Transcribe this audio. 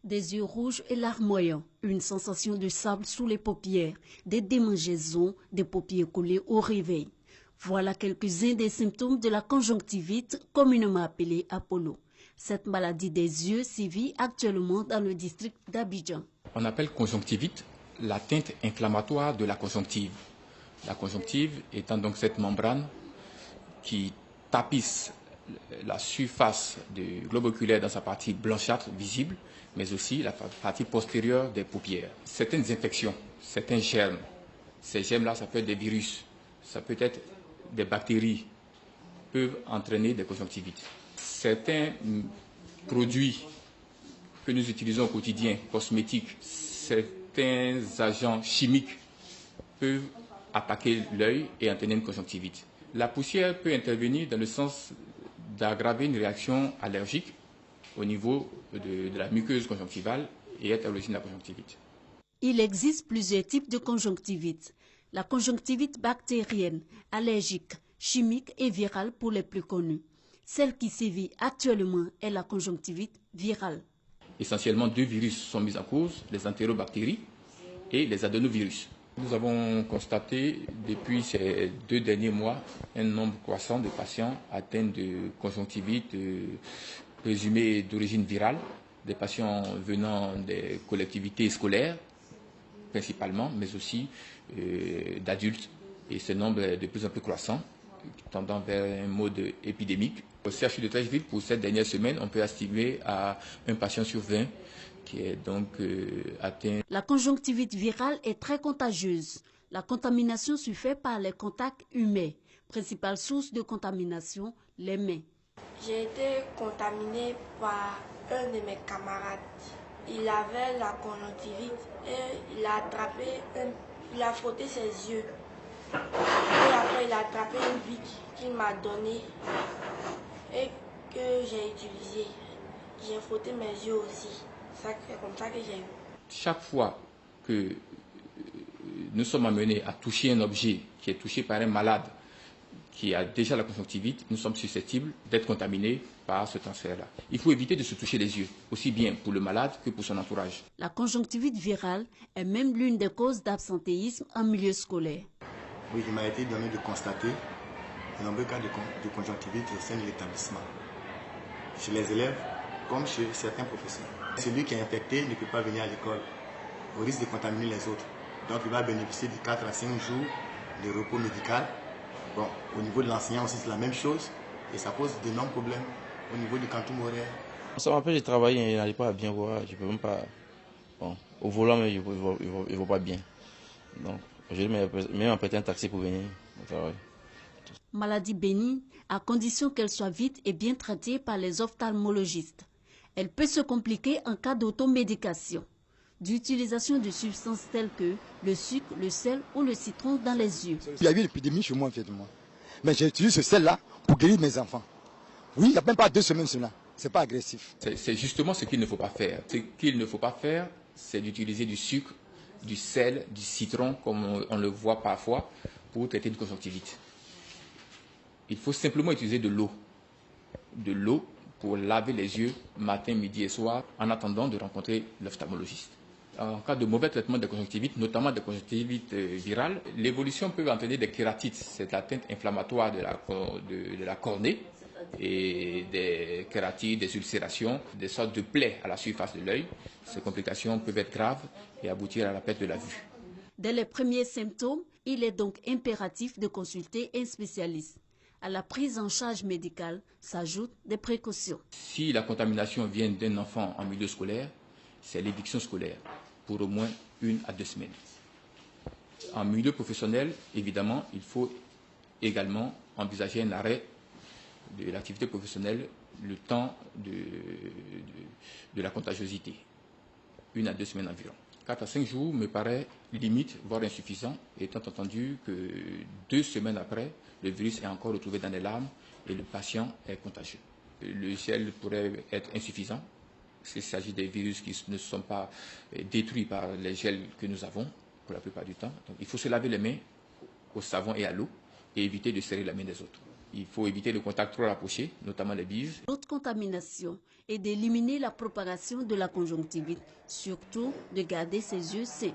Des yeux rouges et larmoyants, une sensation de sable sous les paupières, des démangeaisons, des paupières collées au réveil. Voilà quelques-uns des symptômes de la conjonctivite, communément appelée Apollo. Cette maladie des yeux sévit actuellement dans le district d'Abidjan. On appelle conjonctivite l'atteinte inflammatoire de la conjonctive. La conjonctive étant donc cette membrane qui tapisse la surface du globe oculaire dans sa partie blanchâtre visible, mais aussi la partie postérieure des paupières. Certaines infections, certains germes, ces germes-là, ça peut être des virus, ça peut être des bactéries, peuvent entraîner des conjonctivites. Certains produits que nous utilisons au quotidien, cosmétiques, certains agents chimiques peuvent attaquer l'œil et entraîner une conjonctivite. La poussière peut intervenir dans le sens d'aggraver une réaction allergique au niveau de la muqueuse conjonctivale et être à l'origine de la conjonctivite. Il existe plusieurs types de conjonctivite. La conjonctivite bactérienne, allergique, chimique et virale pour les plus connus. Celle qui sévit actuellement est la conjonctivite virale. Essentiellement, deux virus sont mis en cause, les entérobactéries et les adénovirus. Nous avons constaté depuis ces 2 derniers mois un nombre croissant de patients atteints de conjonctivite présumée d'origine virale, des patients venant des collectivités scolaires principalement, mais aussi d'adultes. Et ce nombre est de plus en plus croissant, tendant vers un mode épidémique. Au CHU de Treichville, pour cette dernière semaine, on peut estimer à un patient sur 20 qui est donc atteint. La conjonctivite virale est très contagieuse. La contamination se fait par les contacts humains. Principale source de contamination, les mains. J'ai été contaminée par un de mes camarades. Il avait la conjonctivite et il a attrapé, il a frotté ses yeux. Et après, il a attrapé une bic qu'il m'a donnée et que j'ai utilisée. J'ai frotté mes yeux aussi. C'est comme ça que j'ai eu. Chaque fois que nous sommes amenés à toucher un objet qui est touché par un malade qui a déjà la conjonctivite, nous sommes susceptibles d'être contaminés par ce transfert-là. Il faut éviter de se toucher les yeux, aussi bien pour le malade que pour son entourage. La conjonctivite virale est même l'une des causes d'absentéisme en milieu scolaire. Oui, il m'a été donné de constater de nombreux cas de conjonctivite au sein de l'établissement, chez les élèves comme chez certains professeurs. Celui qui est infecté ne peut pas venir à l'école, au risque de contaminer les autres. Donc il va bénéficier de 4 à 5 jours de repos médical. Bon, au niveau de l'enseignant aussi c'est la même chose et ça pose d'énormes problèmes au niveau du quantum horaire. Ça m'empêche de travailler, je n'arrive pas à bien voir, je peux même pas. Bon, au volant, mais je ne vois pas bien. Donc, je vais même emprunter un taxi pour venir au travail. Maladie bénigne, à condition qu'elle soit vite et bien traitée par les ophtalmologistes. Elle peut se compliquer en cas d'automédication, d'utilisation de substances telles que le sucre, le sel ou le citron dans les yeux. Il y a eu une épidémie chez moi, en fait, mais j'ai utilisé ce sel-là pour guérir mes enfants. Oui, il n'y a même pas 2 semaines cela. Ce n'est pas agressif. C'est justement ce qu'il ne faut pas faire. Ce qu'il ne faut pas faire, c'est d'utiliser du sucre, du sel, du citron, comme on le voit parfois, pour traiter une conjonctivite. Il faut simplement utiliser de l'eau. De l'eau pour laver les yeux matin, midi et soir, en attendant de rencontrer l'ophtalmologiste. En cas de mauvais traitement de conjonctivite, notamment de conjonctivite virale, l'évolution peut entraîner des kératites, c'est l'atteinte inflammatoire de la cornée, et des kératites, des ulcérations, des sortes de plaies à la surface de l'œil. Ces complications peuvent être graves et aboutir à la perte de la vue. Dès les premiers symptômes, il est donc impératif de consulter un spécialiste. À la prise en charge médicale s'ajoutent des précautions. Si la contamination vient d'un enfant en milieu scolaire, c'est l'éviction scolaire pour au moins 1 à 2 semaines. En milieu professionnel, évidemment, il faut également envisager un arrêt de l'activité professionnelle le temps de la contagiosité, 1 à 2 semaines environ. 4 à 5 jours me paraît limite, voire insuffisant, étant entendu que 2 semaines après, le virus est encore retrouvé dans les larmes et le patient est contagieux. Le gel pourrait être insuffisant, s'il s'agit des virus qui ne sont pas détruits par les gels que nous avons, pour la plupart du temps. Donc, il faut se laver les mains au savon et à l'eau et éviter de serrer la main des autres. Il faut éviter le contact trop rapproché, notamment les bises. L'autre contamination est d'éliminer la propagation de la conjonctivite, surtout de garder ses yeux sains.